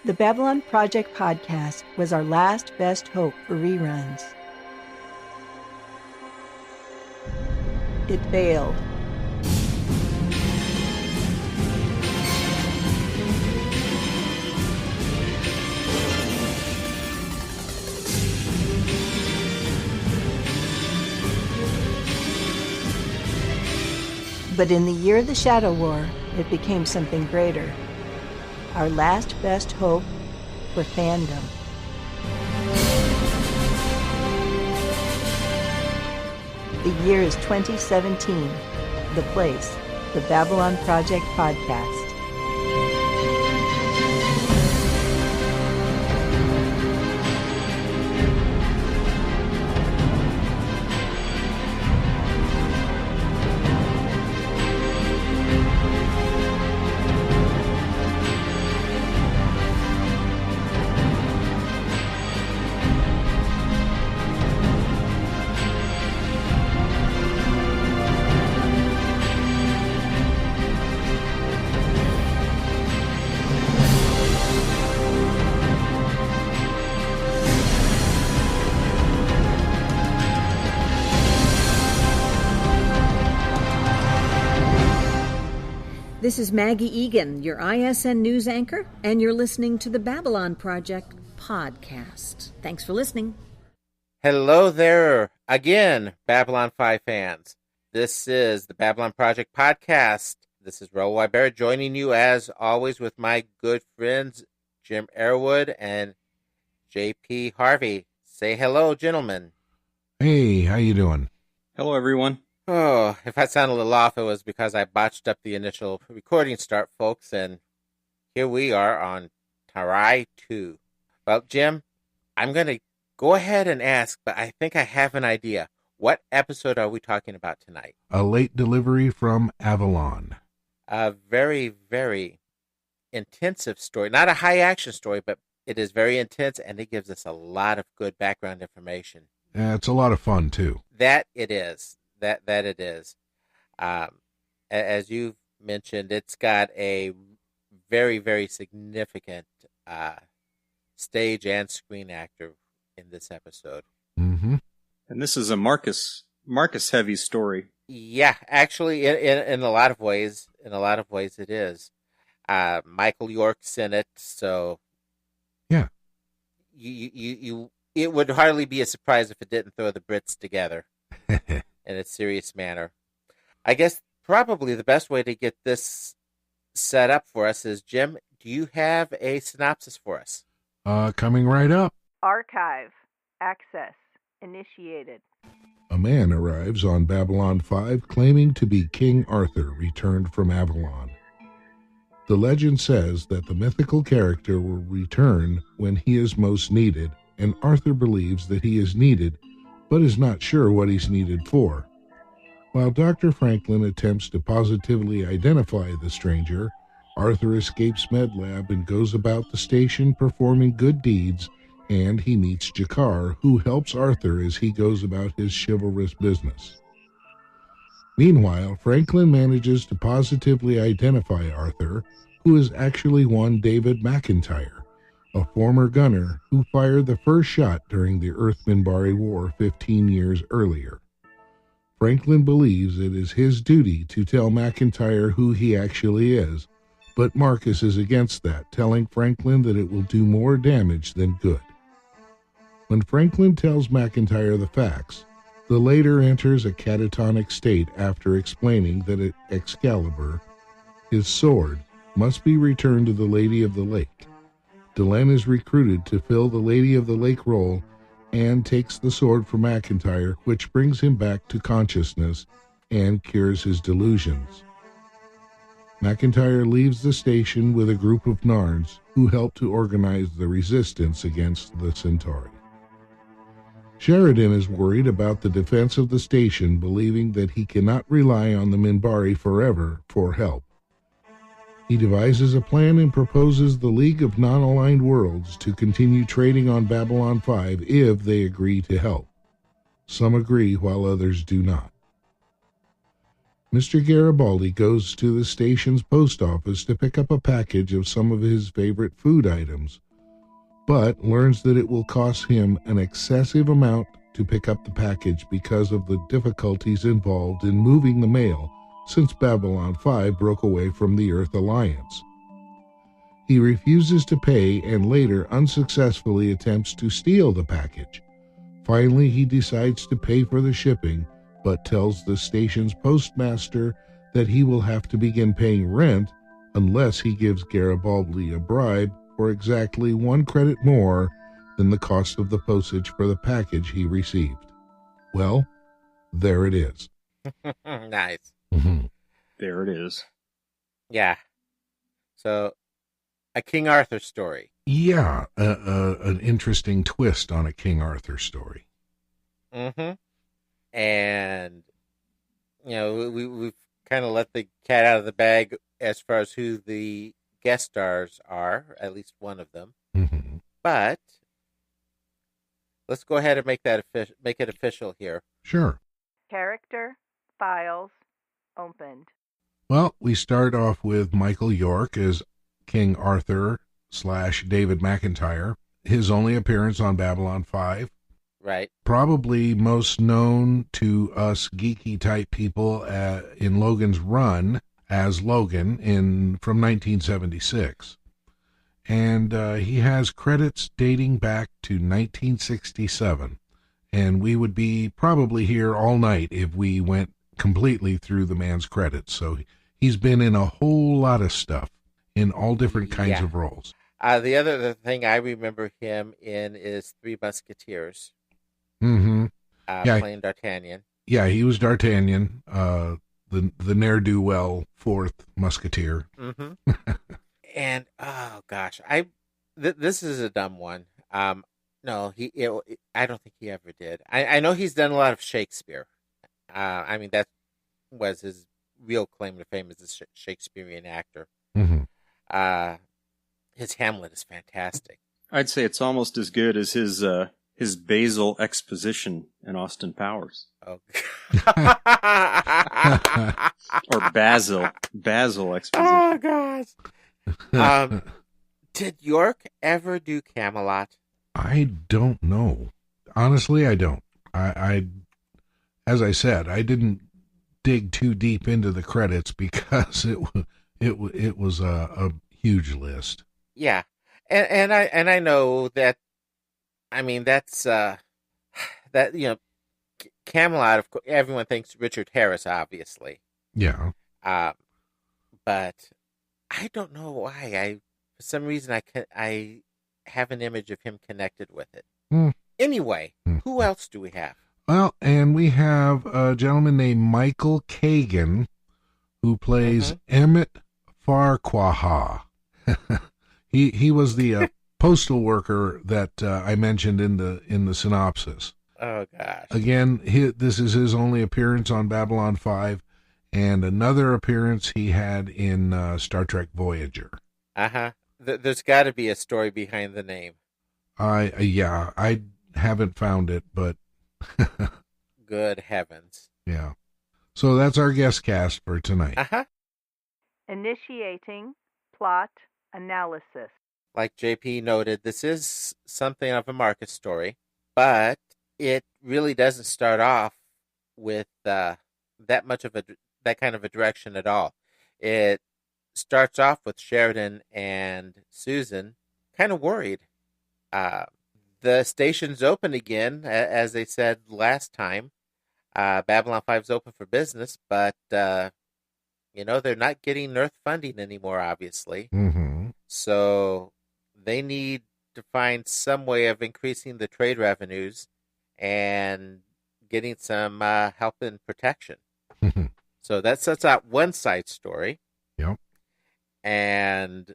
The Babylon Project podcast was our last best hope for reruns. It failed. But in the year of the Shadow War, it became something greater. Our last best hope for fandom. The year is 2017. The place, the Babylon Project podcast. This is Maggie Egan, your ISN news anchor, and you're listening to the Babylon Project podcast. Thanks for listening. Hello there again, Babylon 5 fans. This is the Babylon Project podcast. This is Raoul Wybera joining you as always with my good friends Jim Airwood and JP Harvey. Say hello, gentlemen. Hey, how you doing? Hello, everyone. Oh, if I sound a little off, it was because I botched up the initial recording start, folks, and here we are on Tarai 2. Well, Jim, I'm going to go ahead and ask, but I think I have an idea. What episode are we talking about tonight? A late delivery from Avalon. A very, very intensive story. Not a high-action story, but it is very intense, and it gives us a lot of good background information. It's a lot of fun, too. That it is. That it is. As you've mentioned, it's got a very, very significant stage and screen actor in this episode. Mm-hmm. And this is a Marcus heavy story. Yeah, actually, in a lot of ways, it is. Michael York's in it, so yeah, you it would hardly be a surprise if it didn't throw the Brits together. In a serious manner. I guess probably the best way to get this set up for us is, Jim, do you have a synopsis for us? Coming right up. Archive. Access. Initiated. A man arrives on Babylon 5 claiming to be King Arthur returned from Avalon. The legend says that the mythical character will return when he is most needed, and Arthur believes that he is needed but is not sure what he's needed for. While Dr. Franklin attempts to positively identify the stranger, Arthur escapes MedLab and goes about the station performing good deeds, and he meets Jakar, who helps Arthur as he goes about his chivalrous business. Meanwhile, Franklin manages to positively identify Arthur, who is actually one David McIntyre, a former gunner who fired the first shot during the Earth-Minbari War 15 years earlier. Franklin believes it is his duty to tell McIntyre who he actually is, but Marcus is against that, telling Franklin that it will do more damage than good. When Franklin tells McIntyre the facts, the latter enters a catatonic state after explaining that Excalibur, his sword, must be returned to the Lady of the Lake. Delenn is recruited to fill the Lady of the Lake role and takes the sword from McIntyre, which brings him back to consciousness and cures his delusions. McIntyre leaves the station with a group of Nards who help to organize the resistance against the Centauri. Sheridan is worried about the defense of the station, believing that he cannot rely on the Minbari forever for help. He devises a plan and proposes the League of Non-Aligned Worlds to continue trading on Babylon 5 if they agree to help. Some agree while others do not. Mr. Garibaldi goes to the station's post office to pick up a package of some of his favorite food items, but learns that it will cost him an excessive amount to pick up the package because of the difficulties involved in moving the mail since Babylon 5 broke away from the Earth Alliance. He refuses to pay and later unsuccessfully attempts to steal the package. Finally, he decides to pay for the shipping, but tells the station's postmaster that he will have to begin paying rent unless he gives Garibaldi a bribe for exactly 1 credit more than the cost of the postage for the package he received. Well, there it is. Nice. There it is. Yeah. So, a King Arthur story. Yeah, an interesting twist on a King Arthur story. Mm-hmm. And, we've kind of let the cat out of the bag as far as who the guest stars are, at least one of them. Mm-hmm. But let's go ahead and make it official here. Sure. Character files opened. Well, we start off with Michael York as King Arthur / David McIntyre. His only appearance on Babylon 5. Right. Probably most known to us geeky type people in Logan's Run as Logan from 1976. And he has credits dating back to 1967. And we would be probably here all night if we went completely through the man's credits. So he's been in a whole lot of stuff in all different kinds of roles. The other thing I remember him in is Three Musketeers. Mm-hmm. Playing D'Artagnan. Yeah, he was D'Artagnan, the ne'er-do-well fourth musketeer. Mm-hmm. And, oh, gosh, this is a dumb one. No, I don't think he ever did. I know he's done a lot of Shakespeare. That was his real claim to fame as a Shakespearean actor. Mm-hmm. His Hamlet is fantastic. I'd say it's almost as good as his Basil exposition in Austin Powers. Oh. Or Basil exposition. Oh, gosh. Did York ever do Camelot? I don't know. Honestly, I don't. I as I said, I didn't dig too deep into the credits because it was a huge list. Yeah, and I know that. That's Camelot. Of course, everyone thinks Richard Harris, obviously. Yeah. But I don't know why. For some reason, I have an image of him connected with it. Anyway, who else do we have? Well, and we have a gentleman named Michael Kagan who plays Emmett Farquhar. He was the postal worker that I mentioned in the synopsis. Oh gosh! Again, this is his only appearance on Babylon 5, and another appearance he had in Star Trek Voyager. There's got to be a story behind the name. I haven't found it, but good heavens! Yeah. So that's our guest cast for tonight. Initiating plot analysis. Like JP noted, this is something of a Marcus story, but it really doesn't start off with that kind of a direction at all. It starts off with Sheridan and Susan kind of worried. The station's open again, as they said last time. Babylon 5's open for business, but they're not getting Earth funding anymore, obviously. Mm-hmm. So they need to find some way of increasing the trade revenues and getting some help and protection. So that sets out one side story. Yep. And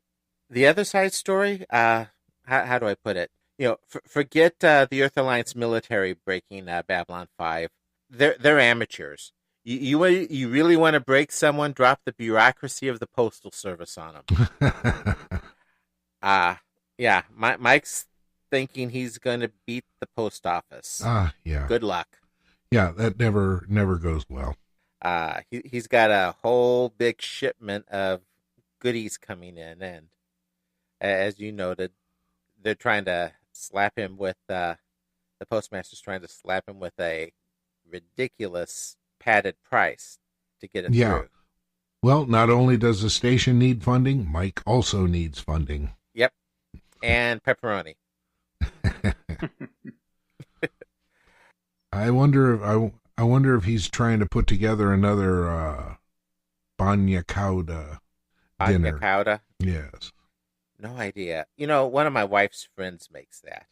the other side story, how do I put it? Forget the Earth Alliance military breaking Babylon 5. They're amateurs. You really want to break someone? Drop the bureaucracy of the Postal Service on them. Yeah. Mike's thinking he's going to beat the post office. Yeah. Good luck. Yeah, that never goes well. He's got a whole big shipment of goodies coming in, and as you noted, they're trying to slap him with the postmaster's trying to slap him with a ridiculous padded price to get it Yeah. through. Well, not only does the station need funding, Mike also needs funding. Yep, and pepperoni. I wonder if he's trying to put together another Banya Cauda dinner. Banya Cauda? Yes. No idea. One of my wife's friends makes that.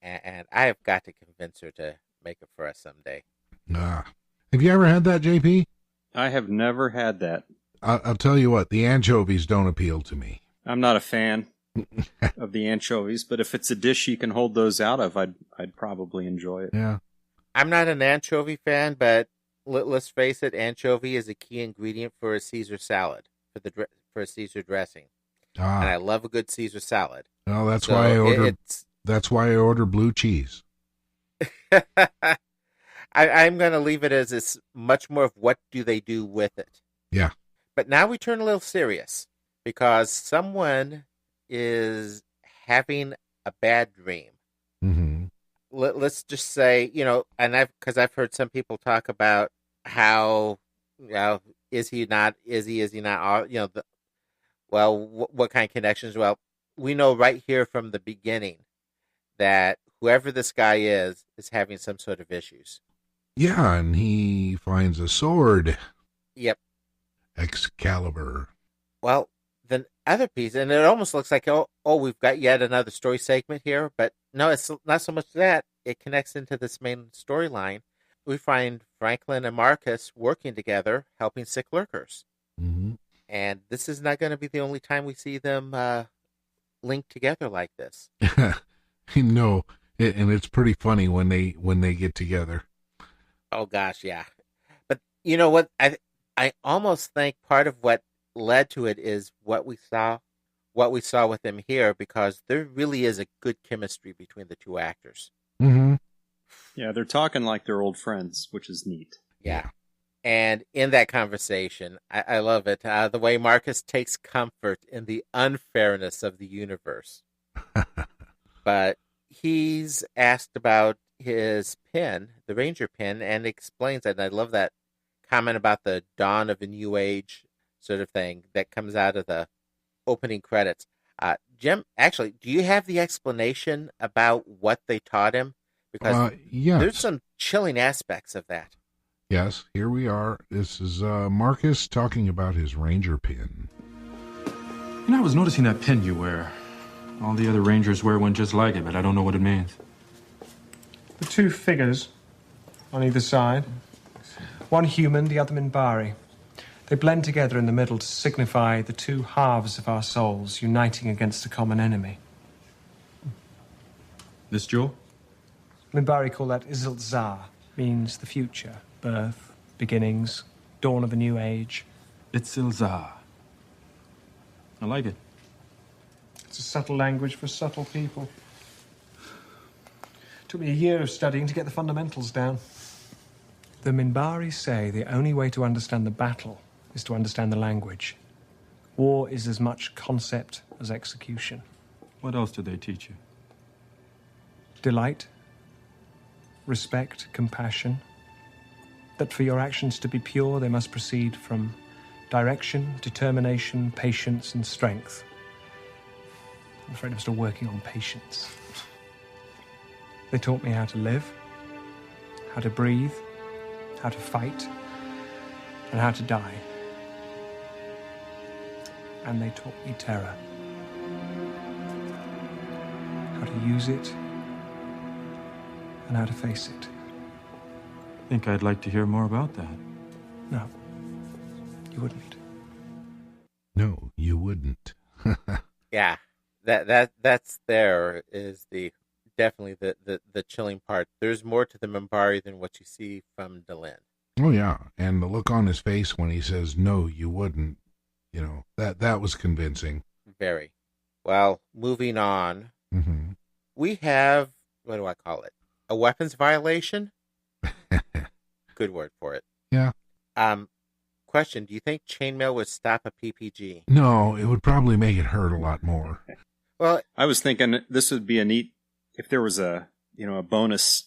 And I have got to convince her to make it for us someday. Have you ever had that, JP? I have never had that. I'll tell you what, the anchovies don't appeal to me. I'm not a fan of the anchovies, but if it's a dish you can hold those out of, I'd probably enjoy it. Yeah. I'm not an anchovy fan, but let's face it, anchovy is a key ingredient for a Caesar salad, for a Caesar dressing. And I love a good Caesar salad. Well, that's why I order. That's why I order blue cheese. I'm going to leave it as it's much more of what do they do with it. Yeah. But now we turn a little serious because someone is having a bad dream. Mm-hmm. Let's just say, and because I've heard some people talk about how, is he not, what kind of connections? Well, we know right here from the beginning that whoever this guy is having some sort of issues. Yeah, and he finds a sword. Yep. Excalibur. Well, the other piece, and it almost looks like, we've got yet another story segment here, but no, it's not so much that. It connects into this main storyline. We find Franklin and Marcus working together, helping sick lurkers. Mm-hmm. And this is not going to be the only time we see them linked together like this. No, and it's pretty funny when they get together. Oh gosh, yeah. But you know what? I almost think part of what led to it is what we saw with them here, because there really is a good chemistry between the two actors. Mm-hmm. Yeah, they're talking like they're old friends, which is neat. Yeah. And in that conversation, I love it. The way Marcus takes comfort in the unfairness of the universe. But he's asked about his pin, the Ranger pin, and explains it. And I love that comment about the dawn of a new age sort of thing that comes out of the opening credits. Jim, actually, do you have the explanation about what they taught him? Because yes. There's some chilling aspects of that. Yes, here we are. This is Marcus talking about his Ranger pin. I was noticing that pin you wear. All the other Rangers wear one just like it, but I don't know what it means. The two figures on either side. One human, the other Minbari. They blend together in the middle to signify the two halves of our souls uniting against a common enemy. This jewel? Minbari call that Izilzar, means the future, birth, beginnings, dawn of a new age. Itzilzar. I like it. It's a subtle language for subtle people. Took me a year of studying to get the fundamentals down. The Minbari say the only way to understand the battle is to understand the language. War is as much concept as execution. What else do they teach you? Delight, respect, compassion. That for your actions to be pure, they must proceed from direction, determination, patience, and strength. I'm afraid I'm still working on patience. They taught me how to live, how to breathe, how to fight, and how to die. And they taught me terror. How to use it, and how to face it. I think I'd like to hear more about that. No, you wouldn't. No, you wouldn't. Yeah, that's there is definitely the chilling part. There's more to the Minbari than what you see from Delenn. Oh yeah, and the look on his face when he says no, you wouldn't. That was convincing. Very. Well, moving on, Mm-hmm. we have, what do I call it? A weapons violation? Good word for it. Yeah. Question: do you think chainmail would stop a PPG? No, it would probably make it hurt a lot more. Well, I was thinking this would be a neat if there was a bonus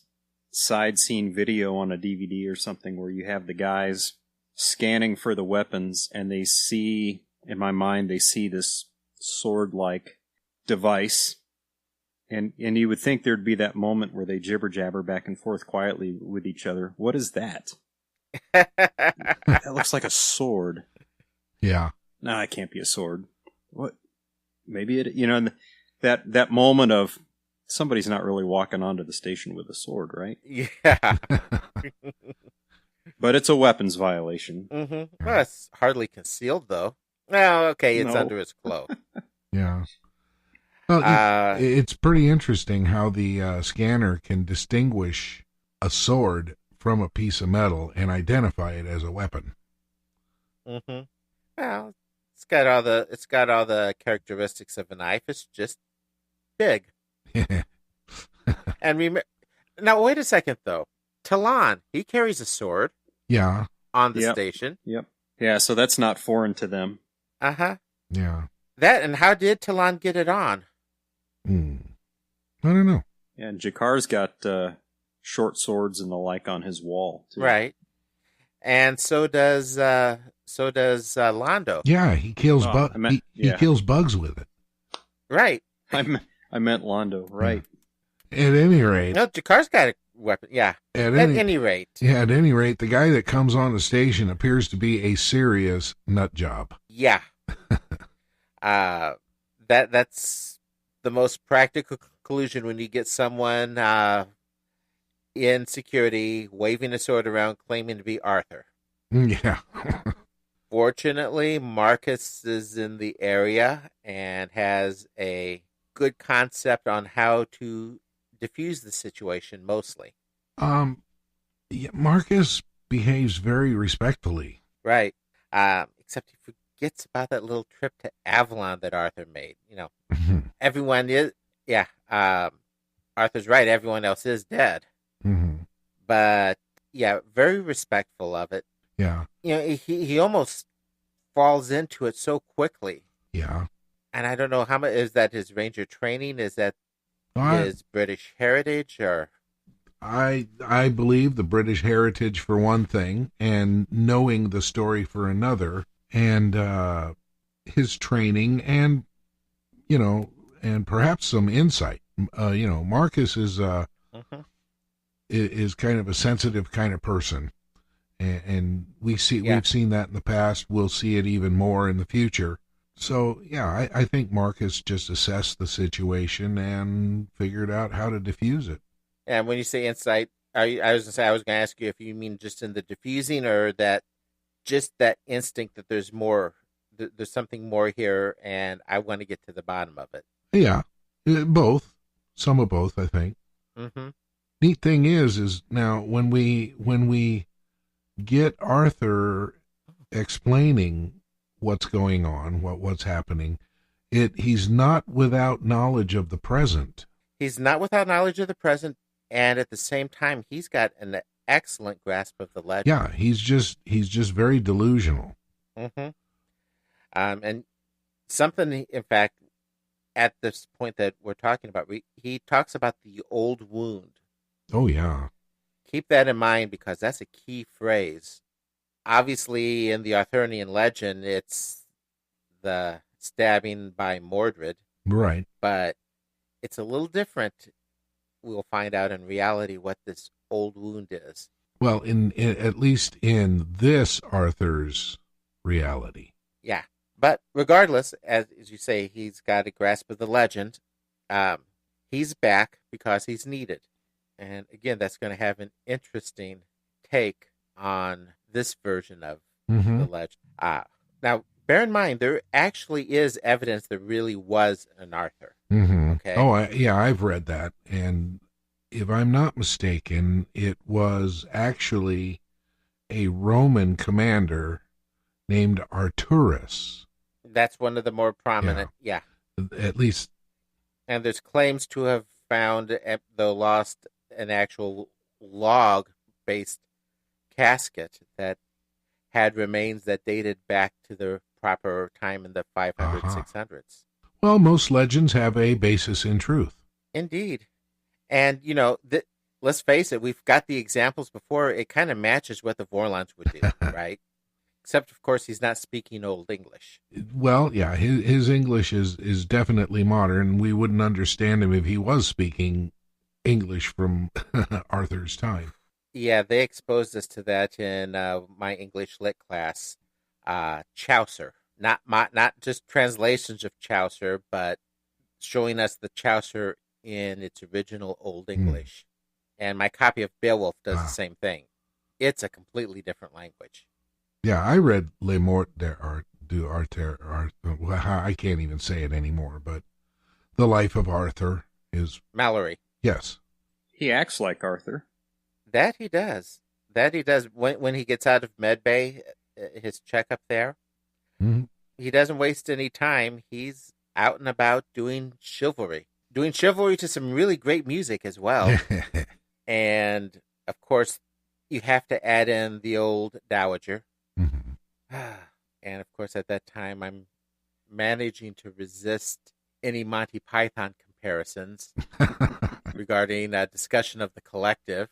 side scene video on a DVD or something where you have the guys scanning for the weapons and they see, in my mind, they see this sword-like device. And you would think there'd be that moment where they jibber jabber back and forth quietly with each other. What is that? That looks like a sword. Yeah. No, it can't be a sword. What? Maybe it. That moment of somebody's not really walking onto the station with a sword, right? Yeah. But it's a weapons violation. Mm-hmm. Well, it's hardly concealed, though. Well, okay, it's No. under his cloak. Yeah. Well, it's pretty interesting how the scanner can distinguish a sword from a piece of metal and identify it as a weapon. Mm-hmm. Well, it's got all the characteristics of a knife. It's just big. And now, wait a second, though. Talon, he carries a sword. Yeah. On the Yep. station. Yep. Yeah, so that's not foreign to them. Uh-huh. Yeah. That, and how did Talon get it on? I don't know. Yeah, and Jakar's got short swords and the like on his wall, too. Right. And so does Londo. Yeah, he kills he kills bugs with it. Right. I meant Londo, right. At any rate. No, Jakar's got a weapon. Yeah. At any rate. Yeah, at any rate, the guy that comes on the station appears to be a serious nut job. Yeah. That's the most practical conclusion when you get someone in security waving a sword around claiming to be Arthur. Yeah. Fortunately, Marcus is in the area and has a good concept on how to diffuse the situation mostly. Yeah, Marcus behaves very respectfully. Right. Except he forgets about that little trip to Avalon that Arthur made. Everyone is, Arthur's right. Everyone else is dead. Mm-hmm. But, yeah, very respectful of it. Yeah. He almost falls into it so quickly. Yeah. And I don't know how much, is that his ranger training? Is that his British heritage, or? I believe the British heritage for one thing, and knowing the story for another, and his training, and and perhaps some insight. Marcus is kind of a sensitive kind of person, and we've seen that in the past. We'll see it even more in the future. So yeah, I think Marcus just assessed the situation and figured out how to diffuse it. And when you say insight, I was going to ask you if you mean just in the diffusing, or that instinct that there's more, there's something more here, and I want to get to the bottom of it. Yeah, both, some of both, I think. Mm-hmm. Neat thing is now when we get Arthur explaining what's going on, what's happening, he's not without knowledge of the present. He's not without knowledge of the present, and at the same time, he's got an excellent grasp of the legend. Yeah, he's just very delusional. Mm-hmm. And something, in fact, at this point that we're talking about, he talks about the old wound. Oh, yeah. Keep that in mind, because that's a key phrase. Obviously, in the Arthurian legend, it's the stabbing by Mordred. Right. But it's a little different. We'll find out in reality what this old wound is. Well, in at least in this Arthur's reality. Yeah. But regardless, as you say, he's got a grasp of the legend. He's back because he's needed. And again, that's going to have an interesting take on this version of the legend. Now, bear in mind, there actually is evidence there really was an Arthur. Mm-hmm. Okay. Oh, I've read that. And if I'm not mistaken, it was actually a Roman commander named Arturus. That's one of the more prominent, yeah. At least. And there's claims to have found, though lost, an actual log-based casket that had remains that dated back to the proper time in the 500s, Uh-huh. 600s. Well, most legends have a basis in truth. Indeed. And, let's face it, we've got the examples before. It kind of matches what the Vorlons would do, right? Except, of course, he's not speaking Old English. Well, yeah, his English is definitely modern. We wouldn't understand him if he was speaking English from Arthur's time. Yeah, they exposed us to that in my English lit class. Chaucer. Not just translations of Chaucer, but showing us the Chaucer in its original Old English. And my copy of Beowulf does the same thing. It's a completely different language. Yeah, I read Le Mort du Arthur. I can't even say it anymore, but The Life of Arthur is... Mallory. Yes. He acts like Arthur. That he does. When he gets out of Medbay, his checkup there, he doesn't waste any time. He's out and about doing chivalry to some really great music as well. And, of course, you have to add in the old Dowager. And, of course, at that time, I'm managing to resist any Monty Python comparisons regarding a discussion of the collective.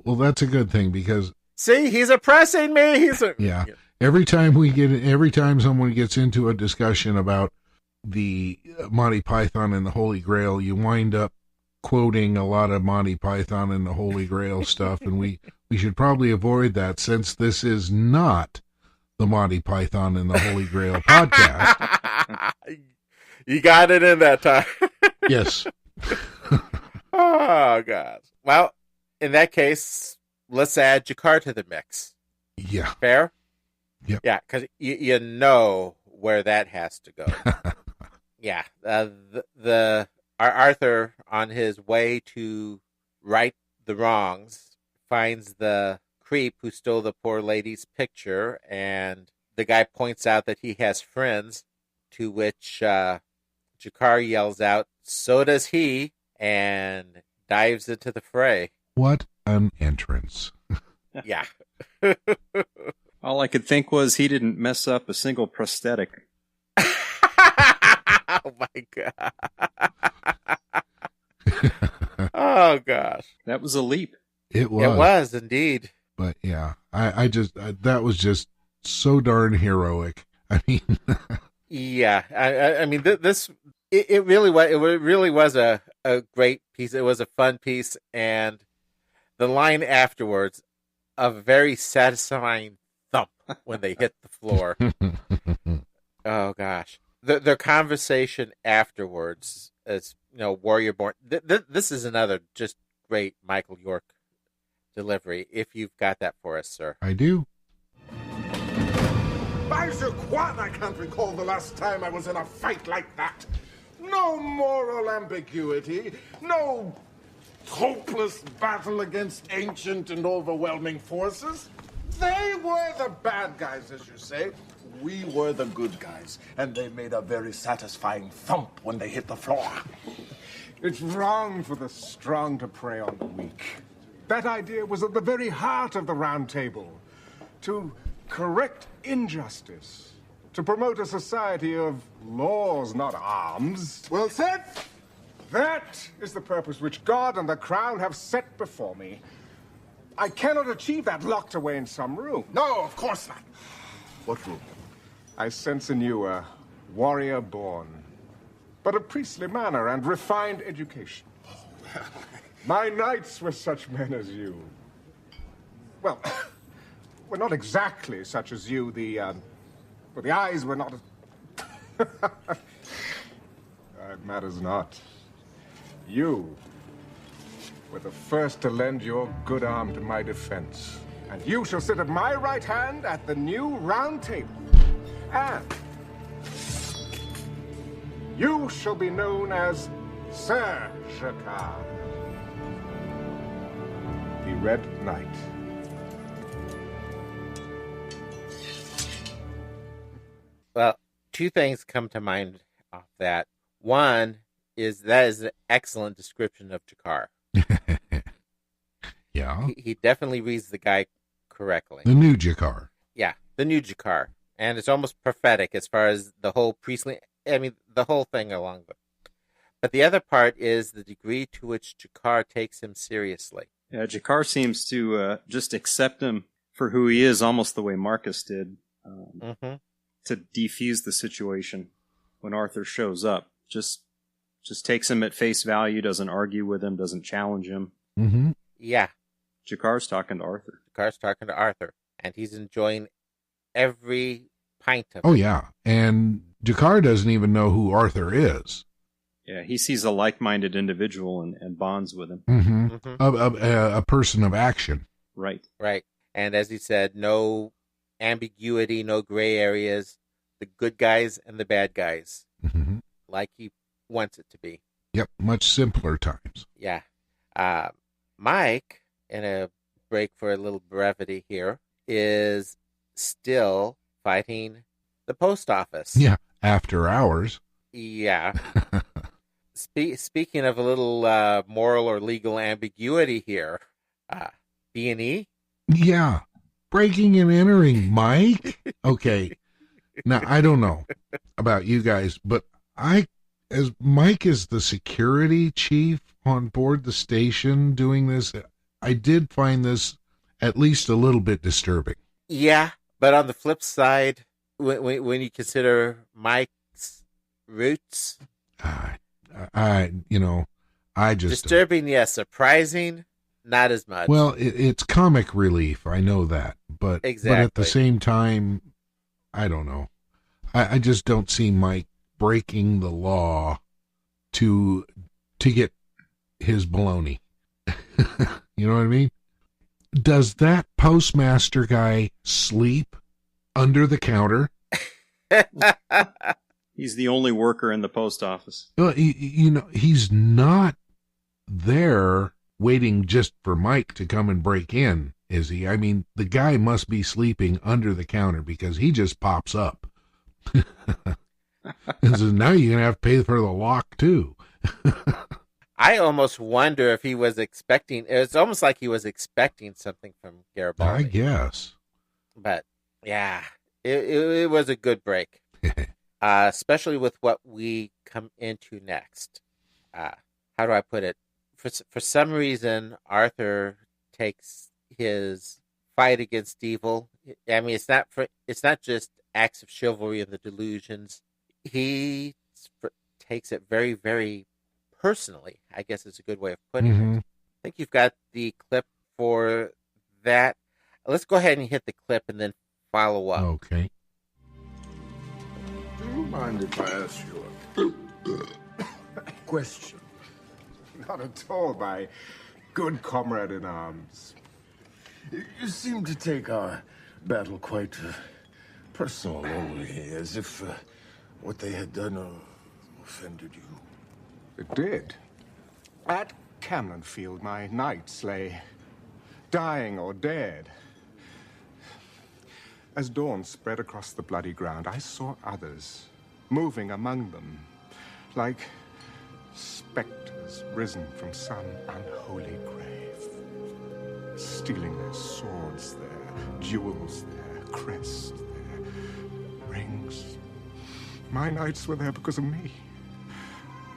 Well, that's a good thing because... See, he's oppressing me! Yeah. Every time someone gets into a discussion about the Monty Python and the Holy Grail, you wind up quoting a lot of Monty Python and the Holy Grail stuff, and we should probably avoid that since this is not the Monty Python and the Holy Grail podcast. You got it in that time. Yes. Oh, God. Well, in that case, let's add Jakar to the mix. Yeah. Fair? Yep. Yeah, because you know where that has to go. Yeah. Our Arthur, on his way to right the wrongs, finds the creep who stole the poor lady's picture, and the guy points out that he has friends, to which Jakar yells out, "So does he," and dives into the fray. What an entrance. Yeah. All I could think was he didn't mess up a single prosthetic. Oh, my God. Oh, gosh. That was a leap. It was. It was, indeed. But yeah, that was just so darn heroic. I mean, yeah, I mean, it really was a great piece. It was a fun piece, and the line afterwards, a very satisfying thump when they hit the floor. Oh gosh, their conversation afterwards, as Warrior Born. This is another just great Michael York delivery. If you've got that for us, sir. I do. By Jequat, I can't recall the last time I was in a fight like that. No moral ambiguity, no hopeless battle against ancient and overwhelming forces. They were the bad guys, as you say. We were the good guys, and they made a very satisfying thump when they hit the floor. It's wrong for the strong to prey on the weak. That idea was at the very heart of the Round Table. To correct injustice. To promote a society of laws, not arms. Well said. That is the purpose which God and the Crown have set before me. I cannot achieve that locked away in some room. No, of course not. What room? I sense in you a warrior born, but of priestly manner and refined education. My knights were such men as you. Well, we're not exactly such as you. The eyes were not... That matters not. You were the first to lend your good arm to my defense. And you shall sit at my right hand at the new Round Table. And you shall be known as Sir Jakar, the Red Knight. Well, two things come to mind off that. One is that is an excellent description of Jakar. Yeah. He definitely reads the guy correctly. The new Jakar. Yeah, the new Jakar. And it's almost prophetic as far as the whole priestly, the whole thing along with. But the other part is the degree to which Jakar takes him seriously. Yeah, Jakar seems to just accept him for who he is, almost the way Marcus did, to defuse the situation when Arthur shows up. Just takes him at face value, doesn't argue with him, doesn't challenge him. Mm-hmm. Yeah. Jakar's talking to Arthur. And he's enjoying every pint of it. Oh, yeah. And Jakar doesn't even know who Arthur is. Yeah, he sees a like-minded individual and bonds with him. Mm-hmm. A person of action. Right. And as he said, no ambiguity, no gray areas, the good guys and the bad guys, like he wants it to be. Yep, much simpler times. Yeah. Mike, in a break for a little brevity here, is still fighting the post office. Yeah, after hours. Yeah. Speaking of a little moral or legal ambiguity here, B&E? Yeah, breaking and entering, Mike. Okay, now I don't know about you guys, but as Mike is the security chief on board the station doing this, I did find this at least a little bit disturbing. Yeah, but on the flip side, when you consider Mike's roots, I just disturbing, yes. Surprising, not as much. Well, it's comic relief. I know that, but exactly. But at the same time, I don't know. I just don't see Mike breaking the law to get his baloney. You know what I mean? Does that postmaster guy sleep under the counter? He's the only worker in the post office. Well, he's not there waiting just for Mike to come and break in, is he? I mean, the guy must be sleeping under the counter because he just pops up. And so now you're going to have to pay for the lock, too. I almost wonder if he was expecting... It's almost like he was expecting something from Garibaldi. I guess. But, yeah, it was a good break. Especially with what we come into next. How do I put it? For some reason, Arthur takes his fight against evil. I mean, it's not just acts of chivalry and the delusions. He takes it very, very personally, I guess is a good way of putting it. I think you've got the clip for that. Let's go ahead and hit the clip and then follow up. Okay. Do you mind if I ask you a question? Not at all, my good comrade in arms. You seem to take our battle quite personally, as if what they had done offended you. It did. At Camlin Field, my knights lay dying or dead. As dawn spread across the bloody ground, I saw others moving among them, like specters risen from some unholy grave, stealing their swords there, jewels there, crests there, rings. My knights were there because of me.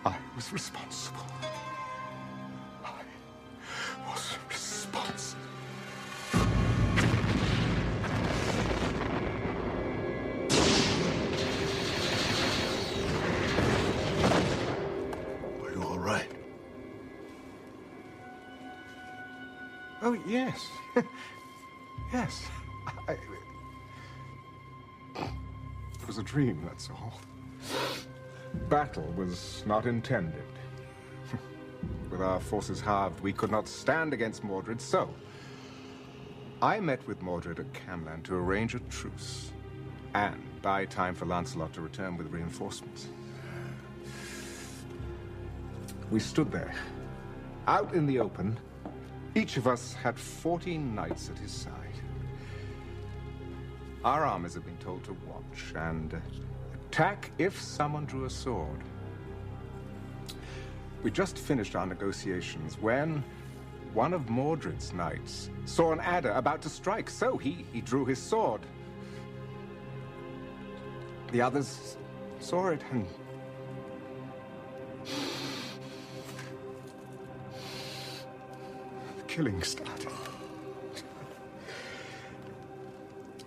I was responsible. I was responsible. Are you all right? Oh, yes. Yes. It was a dream, that's all. Battle was not intended. With our forces halved, we could not stand against Mordred, so I met with Mordred at Camlan to arrange a truce and buy time for Lancelot to return with reinforcements. We stood there, out in the open. Each of us had 14 knights at his side. Our armies had been told to watch and attack if someone drew a sword. We just finished our negotiations when one of Mordred's knights saw an adder about to strike, so he drew his sword, The others saw it and... the killing started.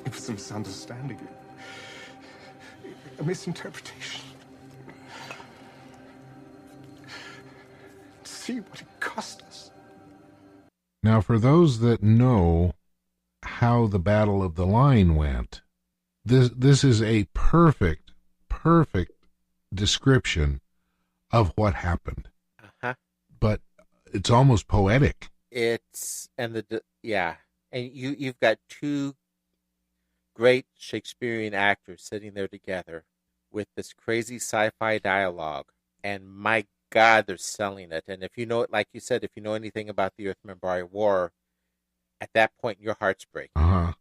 It was a misunderstanding. A misinterpretation. See what it cost us. Now, for those that know how the Battle of the Line went, this is a perfect description of what happened. Uh-huh. But it's almost poetic. It's, and and you've got two great Shakespearean actors sitting there together with this crazy sci-fi dialogue, and my God, they're selling it. And if you know it, like you said, if you know anything about the Earth-Membari War, at that point your heart's breaking. Uh-huh.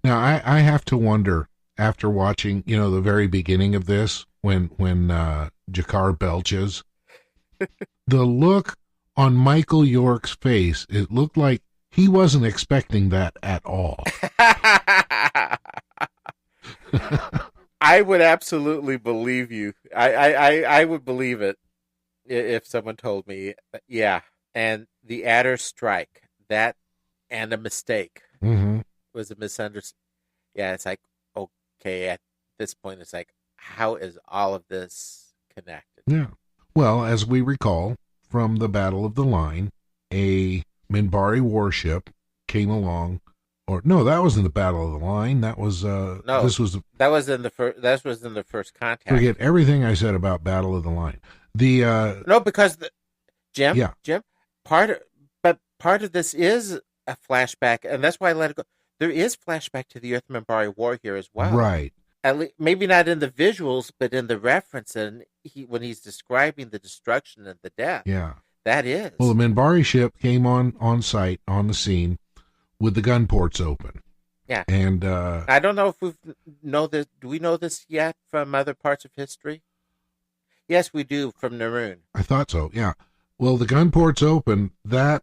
Now I have to wonder, after watching, the very beginning of this, when Jakar belches, the look on Michael York's face, it looked like he wasn't expecting that at all. I would absolutely believe you. I would believe it if someone told me. Yeah. And the adder strike, that and a mistake was a misunderstanding. Yeah, it's like, okay, at this point, it's like, how is all of this connected? Yeah. Well, as we recall from the Battle of the Line, a Minbari warship came along. Or no, that wasn't the Battle of the Line. That was no. That was in the first contact. Forget everything I said about Battle of the Line. No, because Jim, part of this is a flashback, and that's why I let it go. There is flashback to the Earth-Membari War here as well, right? At least, maybe not in the visuals, but in the reference, and when he's describing the destruction and the death. Yeah, that is. Well, the Minbari ship came on site on the scene with the gun ports open. Yeah, and I don't know if we know this. Do we know this yet from other parts of history? Yes, we do, from Naroon. I thought so. Yeah. Well, the gun ports open. That,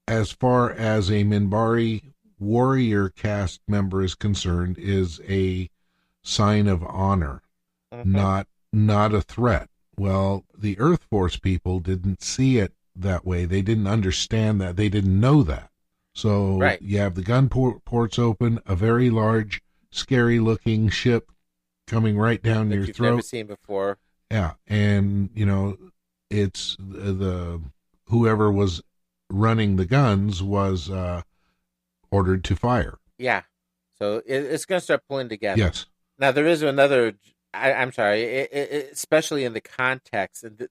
as far as a Minbari warrior caste member is concerned, is a sign of honor, not a threat. Well, the Earth Force people didn't see it that way. They didn't understand that. They didn't know that. So you have the gun ports open, a very large, scary-looking ship coming right down your throat. You've never seen before. Yeah, and it's the whoever was running the guns was ordered to fire. Yeah, so it's going to start pulling together. Yes. Now there is another. I'm sorry, especially in the context, and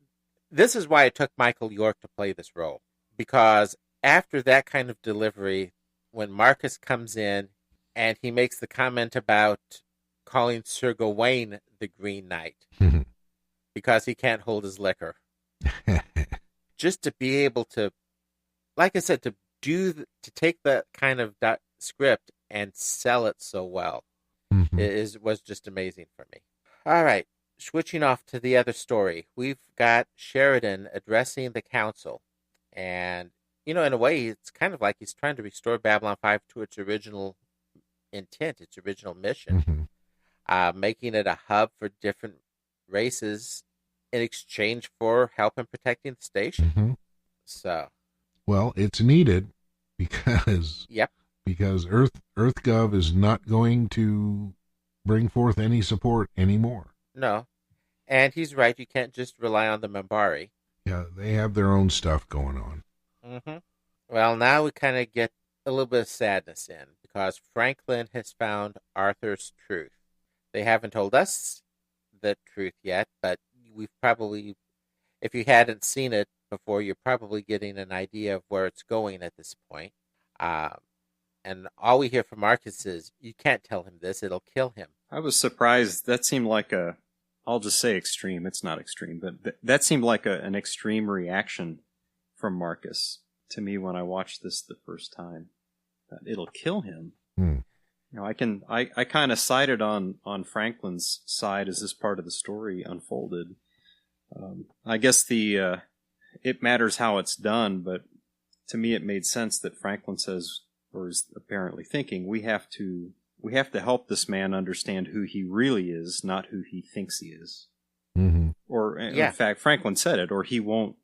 this is why it took Michael York to play this role, because after that kind of delivery, when Marcus comes in and he makes the comment about calling Sir Gawain the Green Knight because he can't hold his liquor, just to be able to, like I said, to take that kind of script and sell it so well was just amazing for me. All right, switching off to the other story, we've got Sheridan addressing the council, and in a way, it's kind of like he's trying to restore Babylon 5 to its original intent, its original mission, making it a hub for different races in exchange for help in protecting the station. So, well, it's needed because because EarthGov is not going to bring forth any support anymore. No, and he's right. You can't just rely on the Minbari. Yeah, they have their own stuff going on. Well, now we kind of get a little bit of sadness in, because Franklin has found Arthur's truth. They haven't told us the truth yet, but we've probably, if you hadn't seen it before, you're probably getting an idea of where it's going at this point. And all we hear from Marcus is, you can't tell him this, it'll kill him. I was surprised. That seemed like I'll just say extreme. It's not extreme, but that seemed like an extreme reaction from Marcus to me when I watched this the first time. That it'll kill him. I kind of sided on Franklin's side as this part of the story unfolded. I guess it matters how it's done, but to me it made sense that Franklin says, or is apparently thinking, we have to we have to help this man understand who he really is, not who he thinks he is. Mm-hmm. Or, in fact, Franklin said it, or he won't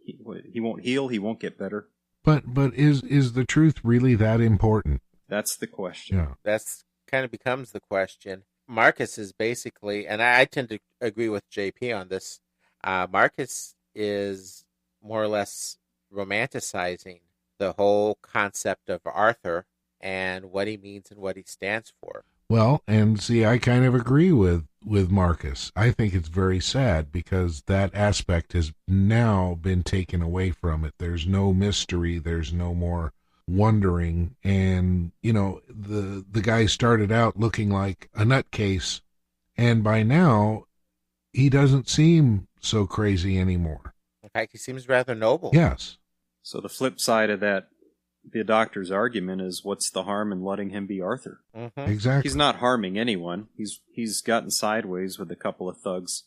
heal, he won't get better. But is the truth really that important? That's the question. Yeah. That's kind of becomes the question. Marcus is basically, and I tend to agree with JP on this, Marcus is more or less romanticizing the whole concept of Arthur and what he means and what he stands for. Well, and see, I kind of agree with Marcus. I think it's very sad because that aspect has now been taken away from it. There's no mystery. There's no more wondering. And, you know, the guy started out looking like a nutcase, and by now he doesn't seem so crazy anymore. In fact, he seems rather noble. Yes. So the flip side of that, the doctor's argument is, what's the harm in letting him be Arthur? Mm-hmm. Exactly. He's not harming anyone. He's gotten sideways with a couple of thugs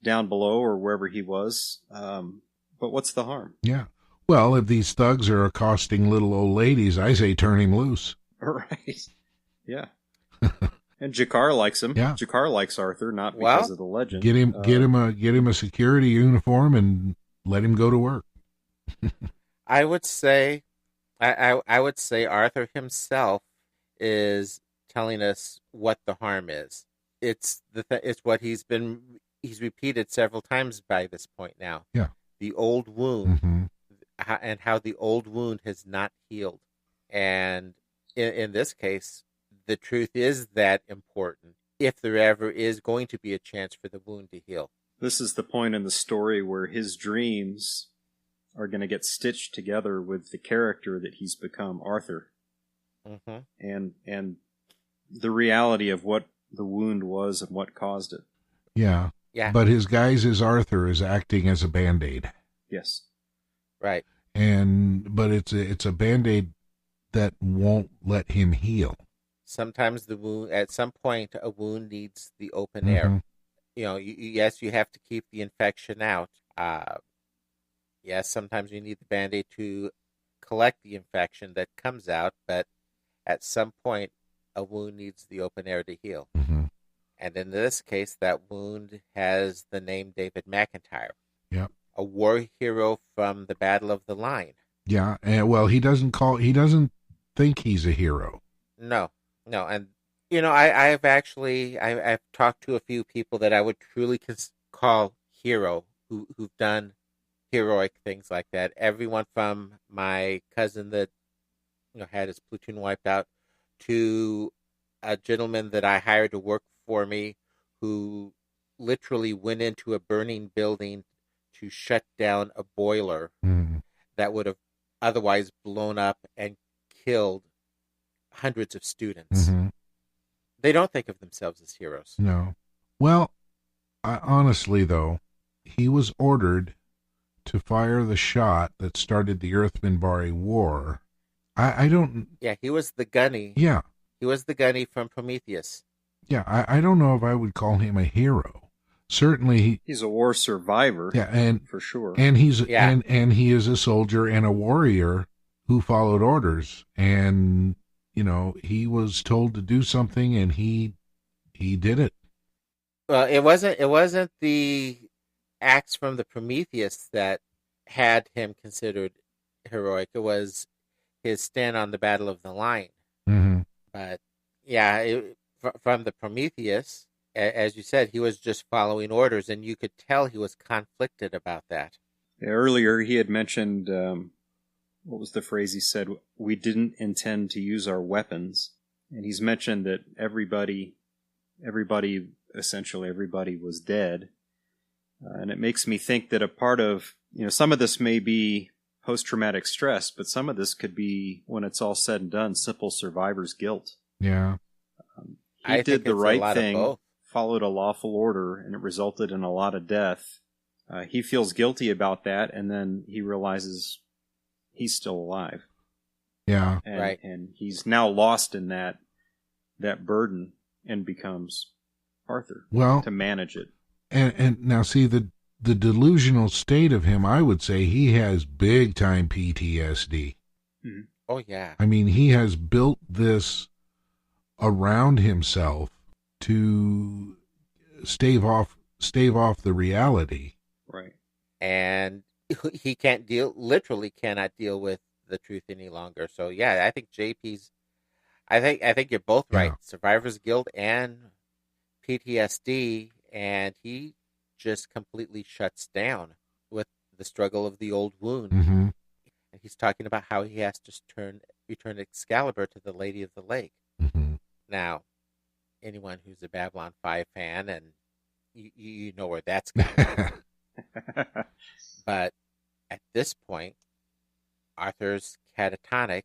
down below or wherever he was. But what's the harm? Yeah. Well, if these thugs are accosting little old ladies, I say turn him loose. Right. Yeah. And Jakar likes him. Yeah. Jakar likes Arthur, not because of the legend. Get him a security uniform and let him go to work. I would say Arthur himself is telling us what the harm is. It's what he's repeated several times by this point now. Yeah. The old wound, mm-hmm. and how the old wound has not healed. And in this case, the truth is that important if there ever is going to be a chance for the wound to heal. This is the point in the story where his dreams are going to get stitched together with the character that he's become, Arthur. Mm-hmm. And the reality of what the wound was and what caused it. Yeah. Yeah. But his guise as Arthur is acting as a Band-Aid. Yes. Right. But it's a Band-Aid that won't let him heal. Sometimes the wound, at some point, a wound needs the open air. You know, yes, you have to keep the infection out. Yes, sometimes you need the Band-Aid to collect the infection that comes out, but at some point, a wound needs the open air to heal. Mm-hmm. And in this case, that wound has the name David McIntyre. Yep. A war hero from the Battle of the Line. Yeah, and well, he doesn't think he's a hero. No, and you know, I've talked to a few people that I would truly call hero who've done heroic things like that. Everyone from my cousin that had his platoon wiped out to a gentleman that I hired to work for me who literally went into a burning building to shut down a boiler that would have otherwise blown up and killed hundreds of students. Mm-hmm. They don't think of themselves as heroes. No. Well, honestly, though, he was ordered to fire the shot that started the Earth-Minbari War. I don't... Yeah, he was the gunny. Yeah. He was the gunny from Prometheus. Yeah, I don't know if I would call him a hero. Certainly... He's a war survivor. Yeah, and... For sure. And and he is a soldier and a warrior who followed orders. And, he was told to do something and he did it. Well, it wasn't the acts from the Prometheus that had him considered heroic. It was his stand on the Battle of the Line. Mm-hmm. But yeah, from the Prometheus, as you said, he was just following orders, and you could tell he was conflicted about that. Yeah, earlier he had mentioned, what was the phrase he said? We didn't intend to use our weapons. And he's mentioned that essentially everybody was dead. And it makes me think that a part of, some of this may be post-traumatic stress, but some of this could be, when it's all said and done, simple survivor's guilt. Yeah. He did the right thing, followed a lawful order, and it resulted in a lot of death. He feels guilty about that, and then he realizes he's still alive. Yeah. Right. And he's now lost in that burden and becomes Arthur to manage it. And now see the delusional state of him, I would say he has big time PTSD. Mm-hmm. Oh yeah. I mean, he has built this around himself to stave off the reality. Right. And he literally cannot deal with the truth any longer. So yeah, I think JP's. I think you're both right. Yeah. Survivor's guilt and PTSD, and he just completely shuts down with the struggle of the old wound. Mm-hmm. And he's talking about how he has to return Excalibur to the Lady of the Lake. Mm-hmm. Now, anyone who's a Babylon 5 fan, and you know where that's going. But at this point, Arthur's catatonic,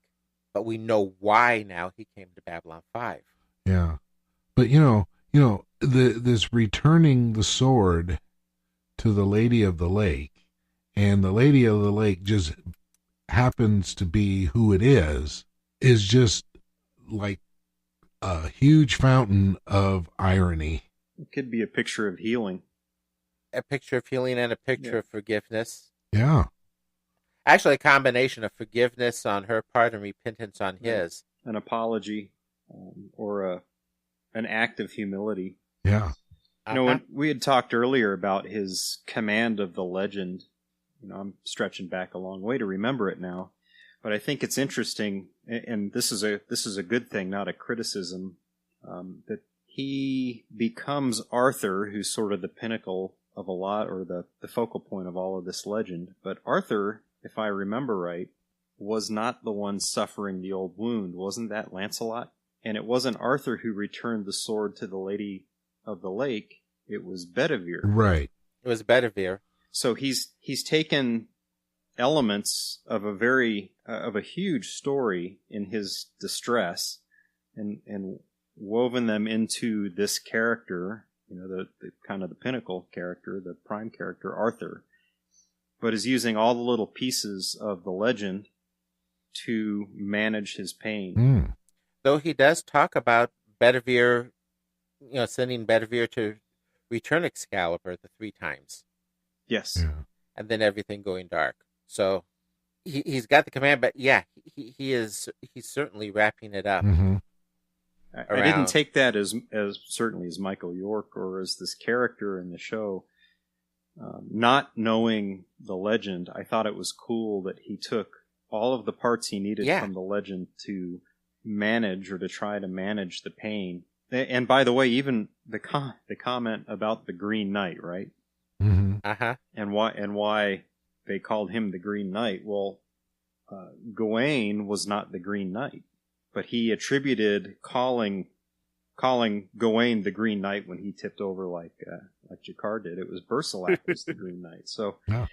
but we know why now he came to Babylon 5. Yeah. But this returning the sword to the Lady of the Lake, and the Lady of the Lake just happens to be who it is just like a huge fountain of irony. It could be a picture of healing. A picture of healing and a picture of forgiveness. Yeah. Actually, a combination of forgiveness on her part and repentance on his. An apology, or an act of humility. Yeah. When we had talked earlier about his command of the legend, I'm stretching back a long way to remember it now, but I think it's interesting, and this is a good thing, not a criticism, that he becomes Arthur, who's sort of the pinnacle of a lot, or the focal point of all of this legend. But Arthur, if I remember right, was not the one suffering the old wound. Wasn't that Lancelot? And it wasn't Arthur who returned the sword to the Lady of the Lake. It was Bedivere. Right. It was Bedivere. So he's taken elements of a huge story in his distress and woven them into this character, the kind of the pinnacle character, the prime character, Arthur, but is using all the little pieces of the legend to manage his pain. Mm. Though he does talk about Bedivere, sending Bedivere to return Excalibur the 3 times. Yes. Yeah. And then everything going dark. So he's got the command, but yeah, he's certainly wrapping it up. Mm-hmm. I didn't take that as certainly as Michael York or as this character in the show. Not knowing the legend, I thought it was cool that he took all of the parts he needed from the legend to manage, or to try to manage, the pain. And by the way, even the comment about the Green Knight, right? Mm-hmm. Uh-huh. And why they called him the Green Knight. Well, Gawain was not the Green Knight, but he attributed calling Gawain the Green Knight when he tipped over like Jakar did. It was Bersilac was the Green Knight. So, yeah.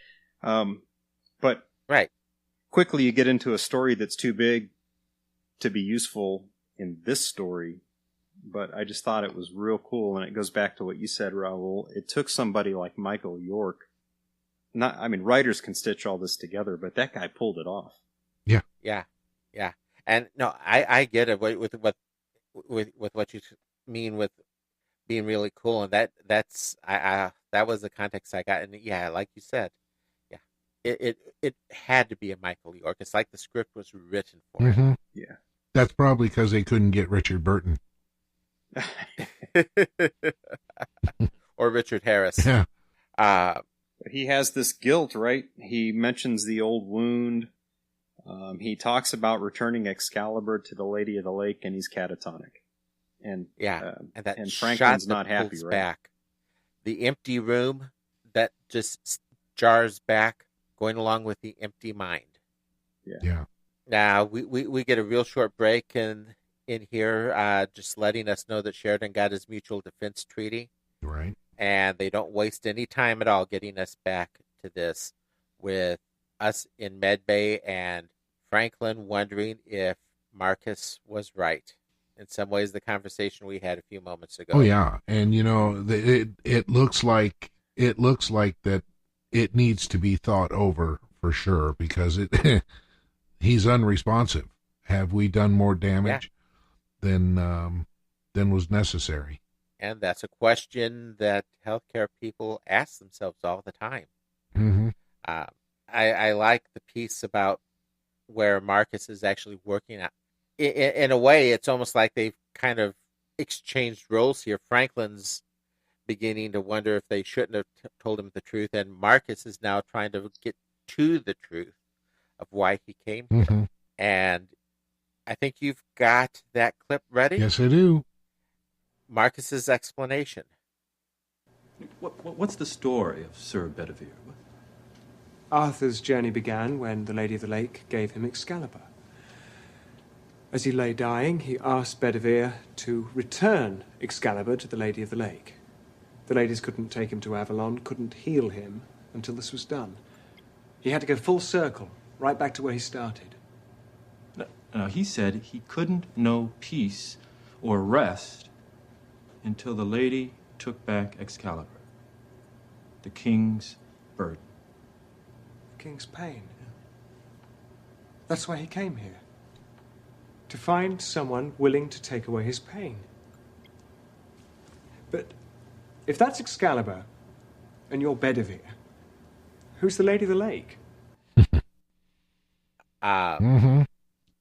But right. Quickly you get into a story that's too big to be useful in this story. But I just thought it was real cool, and it goes back to what you said, Raoul. It took somebody like Michael York. Writers can stitch all this together, but that guy pulled it off. Yeah. Yeah. Yeah. And no, I get it with what you mean with being really cool, and that's that was the context I got. And yeah, like you said, yeah, it had to be a Michael York. It's like the script was written for him. Mm-hmm. Yeah. That's probably because they couldn't get Richard Burton. Or Richard Harris. Yeah. He has this guilt, right? He mentions the old wound. He talks about returning Excalibur to the Lady of the Lake, and he's catatonic. And and Franklin's not happy, right? Back. The empty room that just jars back, going along with the empty mind. Yeah. Now we get a real short break in here, just letting us know that Sheridan got his mutual defense treaty. Right. And they don't waste any time at all getting us back to this, with us in Medbay and Franklin wondering if Marcus was right. In some ways, the conversation we had a few moments ago. Oh yeah, and it looks like that it needs to be thought over for sure, because he's unresponsive. Have we done more damage than was necessary? And that's a question that healthcare people ask themselves all the time. Mm-hmm. I like the piece about where Marcus is actually working at. In a way, it's almost like they've kind of exchanged roles here. Franklin's beginning to wonder if they shouldn't have told him the truth, and Marcus is now trying to get to the truth of why he came here. Mm-hmm. And I think you've got that clip ready. Yes, I do. Marcus's explanation. What's the story of Sir Bedivere? Arthur's journey began when the Lady of the Lake gave him Excalibur. As he lay dying, he asked Bedivere to return Excalibur to the Lady of the Lake. The ladies couldn't take him to Avalon, couldn't heal him until this was done. He had to go full circle, right back to where he started. Now, he said he couldn't know peace or rest until the lady took back Excalibur, the king's burden. The king's pain. That's why he came here. To find someone willing to take away his pain. But if that's Excalibur and you're Bedivere, who's the Lady of the Lake? Mm-hmm.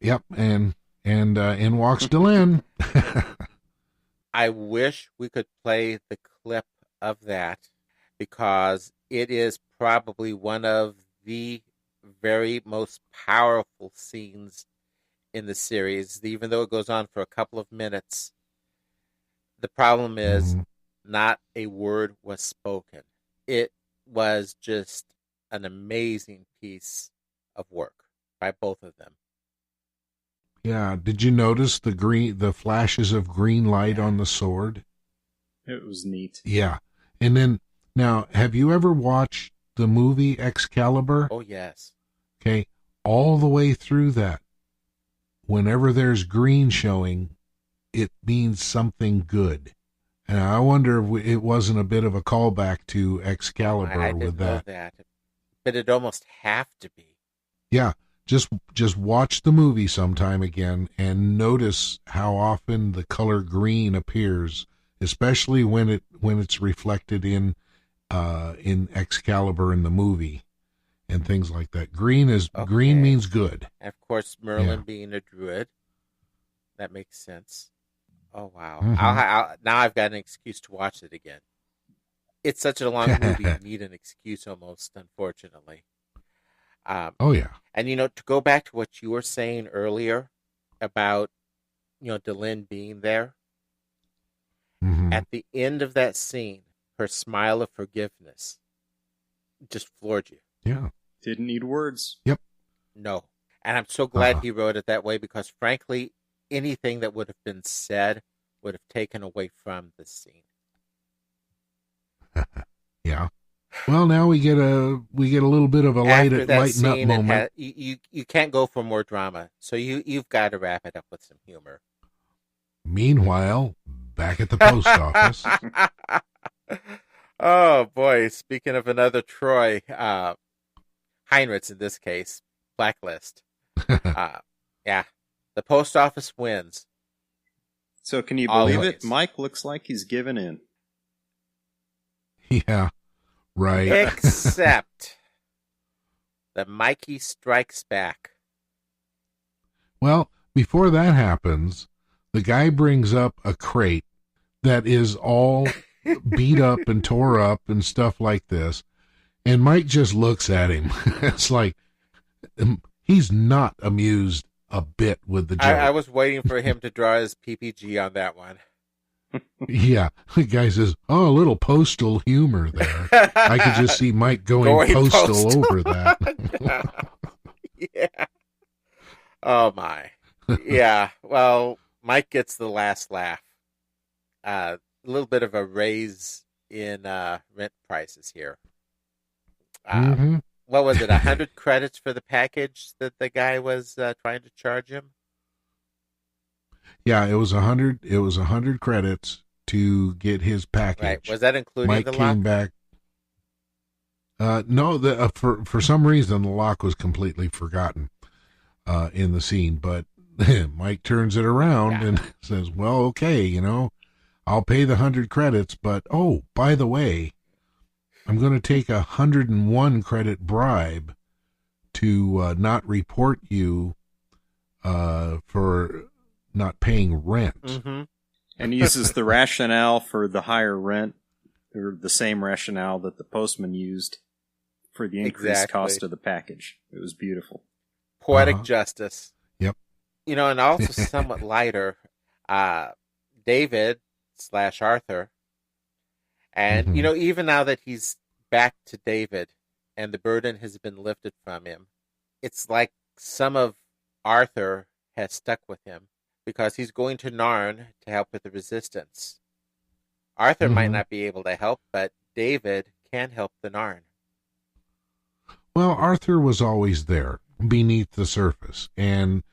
Yep, and in walks Delenn. I wish we could play the clip of that, because it is probably one of the very most powerful scenes in the series, even though it goes on for a couple of minutes. The problem is not a word was spoken. It was just an amazing piece of work by both of them. Yeah, did you notice the flashes of green light on the sword? It was neat. Yeah. And then, now, have you ever watched the movie Excalibur? Oh, yes. Okay, all the way through that, whenever there's green showing, it means something good. And I wonder if it wasn't a bit of a callback to Excalibur I with didn't that. know that. But it'd almost have to be. Yeah, just watch the movie sometime again and notice how often the color green appears, especially when it's reflected in Excalibur in the movie and things like that. Green means good. And of course, Merlin being a druid, that makes sense. Oh wow! Mm-hmm. Now I've got an excuse to watch it again. It's such a long movie; you need an excuse almost, unfortunately. Oh yeah. And to go back to what you were saying earlier about Delenn being there, at the end of that scene, her smile of forgiveness just floored you. Yeah. Didn't need words. Yep. No. And I'm so glad he wrote it that way, because frankly, anything that would have been said would have taken away from the scene. Yeah. Well, now we get a little bit of a lighten up moment. You can't go for more drama, so you've got to wrap it up with some humor. Meanwhile, back at the post office. Oh boy! Speaking of another Troy, Heinrichs in this case, blacklist. Yeah, the post office wins. So can you believe it? Mike looks like he's given in. Yeah, right. Except that Mikey strikes back. Well, before that happens, the guy brings up a crate that is all beat up and tore up and stuff like this, and Mike just looks at him. It's like he's not amused a bit with the joke. I was waiting for him to draw his PPG on that one. Yeah, the guy says, "Oh, a little postal humor there." I could just see Mike going postal over that. Yeah. Oh my. Yeah. Well, Mike gets the last laugh. A little bit of a raise in rent prices here. What was it? 100 credits for the package that the guy was trying to charge him? Yeah, it was 100. It was 100 credits to get his package. Right. Was that including Mike the lock? came back. No, for some reason the lock was completely forgotten in the scene. But Mike turns it around and says, "Well, okay, I'll pay the 100 credits, but oh, by the way, I'm going to take 101 credit bribe to not report you for not paying rent. Mm-hmm. And uses the rationale for the higher rent, or the same rationale that the postman used for the increased cost of the package. It was beautiful. Poetic justice. Yep. And also somewhat lighter, David / Arthur. And, even now that he's back to David and the burden has been lifted from him, it's like some of Arthur has stuck with him because he's going to Narn to help with the resistance. Arthur might not be able to help, but David can help the Narn. Well, Arthur was always there beneath the surface, and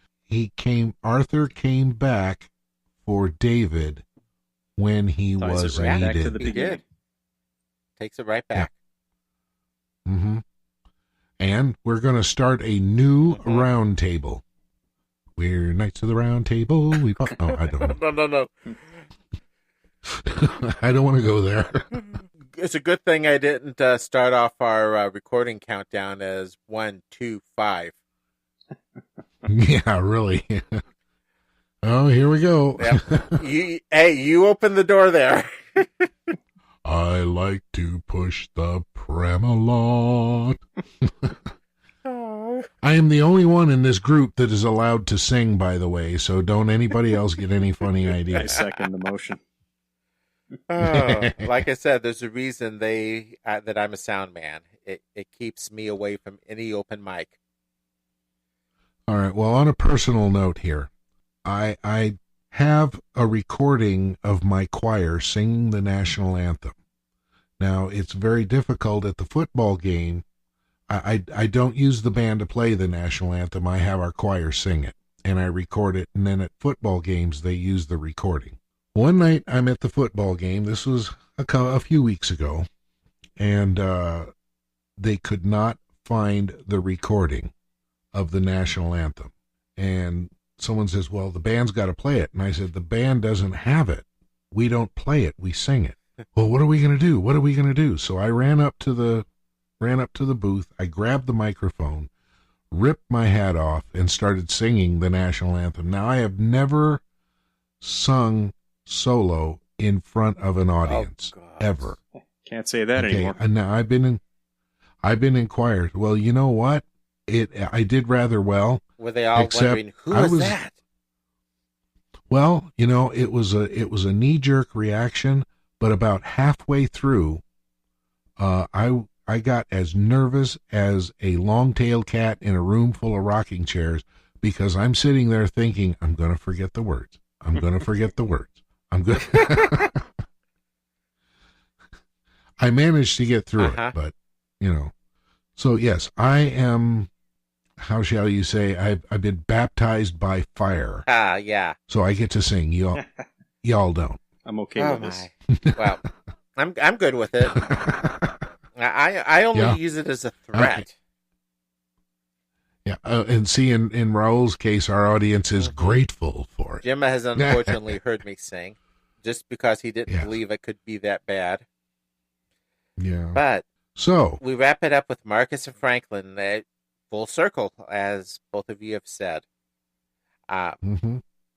Arthur came back for David when he was right needed. Back to the beginning. Takes it right back. Yeah. Mm-hmm. And we're going to start a new round table. We're Knights of the Round Table. I don't know. No. I don't want to go there. It's a good thing I didn't start off our recording countdown as 1, 2, 5. Yeah, really. Oh, here we go. Yep. You open the door there. I like to push the pram a lot. I am the only one in this group that is allowed to sing, by the way, so don't anybody else get any funny I ideas. second the motion. Like I said, there's a reason that I'm a sound man. It keeps me away from any open mic. All right, well, on a personal note here, I have a recording of my choir singing the national anthem. Now, it's very difficult at the football game. I don't use the band to play the national anthem. I have our choir sing it, and I record it, and then at football games, they use the recording. One night, I'm at the football game. This was a few weeks ago, and they could not find the recording of the national anthem. And someone says, well, the band's got to play it. And I said, the band doesn't have it. We don't play it. We sing it. Well, what are we going to do? What are we going to do? So I ran up to the booth. I grabbed the microphone, ripped my hat off, and started singing the national anthem. Now, I have never sung solo in front of an audience, ever. Can't say that anymore. And now I've been in choirs. Well, you know what? I did rather well. Were they all wondering who was that? Well, it was a knee-jerk reaction, but about halfway through, I got as nervous as a long-tailed cat in a room full of rocking chairs because I'm sitting there thinking, I'm going to forget the words. I'm going to forget the words. I'm good. I managed to get through it, but, So, yes, I am, how shall you say, I've been baptized by fire. Yeah. So I get to sing. Y'all don't. I'm okay with this. Well, I'm good with it. I only use it as a threat. Yeah, and see, in Raul's case, our audience is grateful for it. Jim has unfortunately heard me sing, just because he didn't believe it could be that bad. Yeah. But so we wrap it up with Marcus and Franklin, full circle, as both of you have said.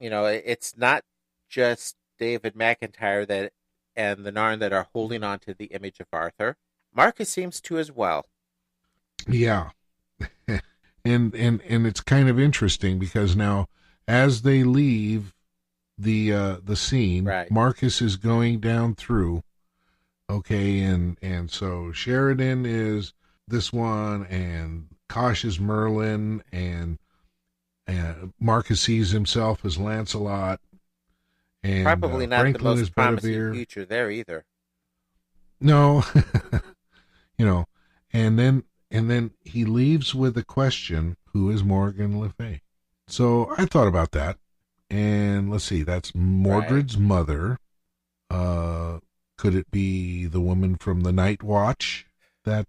It's not just David McIntyre and the Narn that are holding on to the image of Arthur. Marcus seems to as well. Yeah. And it's kind of interesting because now as they leave the scene, right, Marcus is going down through. Okay, and so Sheridan is this one, and Kosh is Merlin, and Marcus sees himself as Lancelot, and probably not Franklin the most is promising Bedivere. future there either. No, and then he leaves with the question, who is Morgan Le Fay? So I thought about that, and let's see, that's Mordred's mother. Could it be the woman from the Night Watch that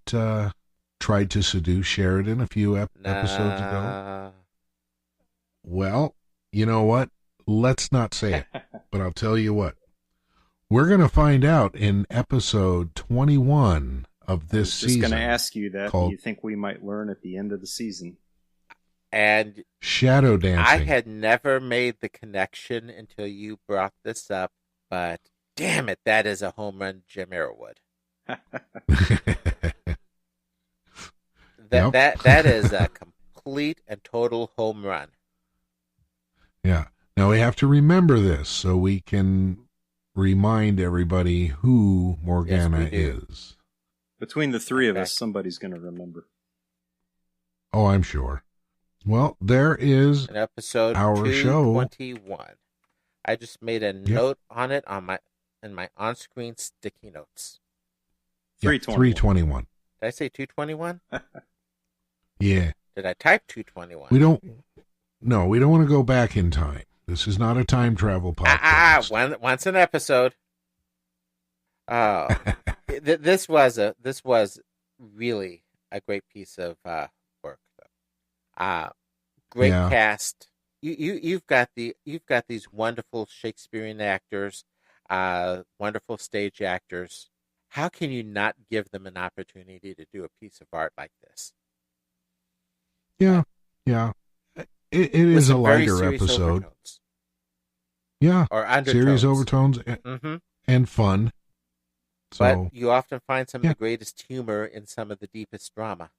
tried to seduce Sheridan a few episodes ago? Well, you know what? Let's not say it, but I'll tell you what. We're going to find out in episode 21 of this season. I was just going to ask you that. Called, do you think we might learn at the end of the season? And shadow dancing. I had never made the connection until you brought this up, but damn it, that is a home run, Jim Arrowwood. That is a complete and total home run. Yeah. Now we have to remember this so we can remind everybody who Morgana is. Between the three of us, somebody's going to remember. Oh, I'm sure. Well, there is an episode our 221. Show. I just made a note on it in my on-screen sticky notes. 321. Did I say 221? Yeah. Did I type 221? We don't want to go back in time. This is not a time travel podcast. Once an episode. Oh, this was really a great piece of work. Great cast. You've got these wonderful Shakespearean actors, wonderful stage actors. How can you not give them an opportunity to do a piece of art like this? Yeah. It is a lighter episode. Overtones. Yeah, or undertones. Serious overtones and fun. So, but you often find some of the greatest humor in some of the deepest drama.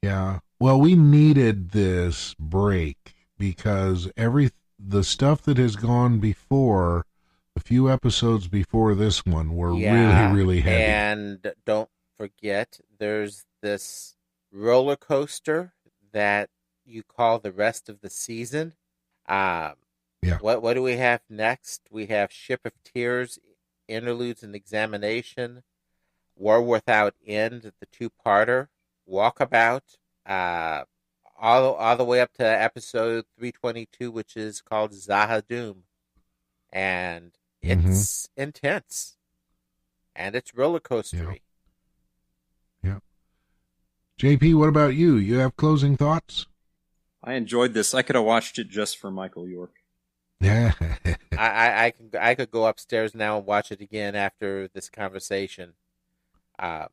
Yeah. Well, we needed this break because the stuff that has gone before, a few episodes before this one, were really, really heavy. And don't forget, there's this roller coaster that you call the rest of the season. What do we have next? We have Ship of Tears, Interludes and Examination, War Without End, the two-parter, Walkabout, all the way up to episode 322, which is called Zahadum. And it's intense. And it's roller coastery. Yeah. JP, what about you? You have closing thoughts? I enjoyed this. I could have watched it just for Michael York. Yeah. I could go upstairs now and watch it again after this conversation. Yeah.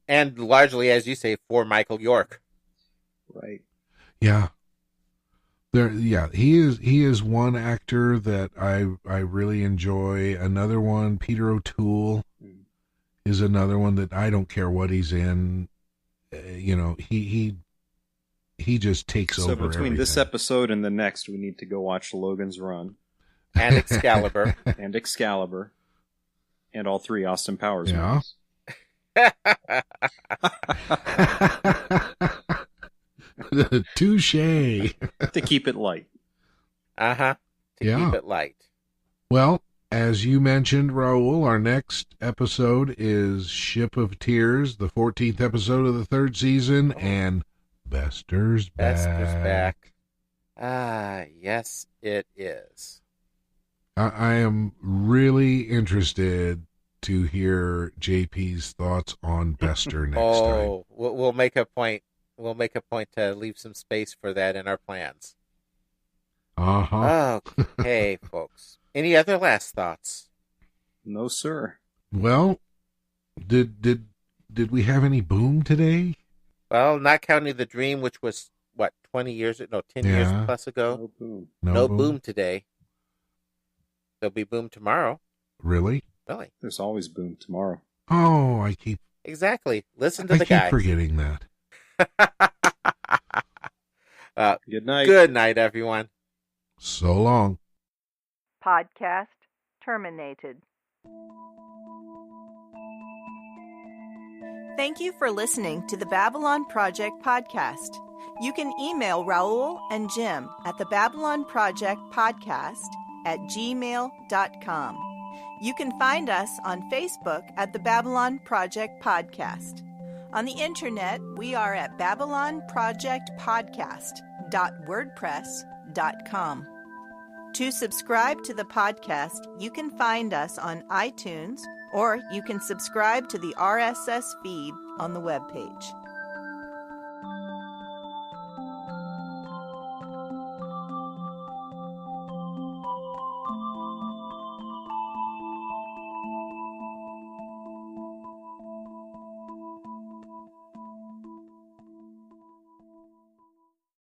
And largely, as you say, for Michael York. Right. Yeah. He is one actor that I really enjoy. Another one, Peter O'Toole, is another one that I don't care what he's in. He just takes over everything. So between this episode and the next, we need to go watch Logan's Run. And Excalibur. And all three Austin Powers movies. Touche. To keep it light. To keep it light. Well, as you mentioned, Raul, our next episode is Ship of Tears, the 14th episode of the third season, and Bester's back. Yes, it is. I am really interested to hear JP's thoughts on Bester next time. We'll make a point. We'll make a point to leave some space for that in our plans. Okay, folks. Any other last thoughts? No, sir. Well, did we have any boom today? Well, not counting the Dream, which was, 10 years plus ago? No boom today. There'll be boom tomorrow. Really? Really. There's always boom tomorrow. Oh, Exactly. Listen to the guy. I keep forgetting that. Good night. Good night, everyone. So long. Podcast terminated. Thank you for listening to the Babylon Project podcast. You can email Raul and Jim at the Babylon Project podcast @gmail.com. You can find us on Facebook at the Babylon Project Podcast. On the internet, we are at babylonprojectpodcast.wordpress.com. To subscribe to the podcast, you can find us on iTunes, or you can subscribe to the RSS feed on the webpage.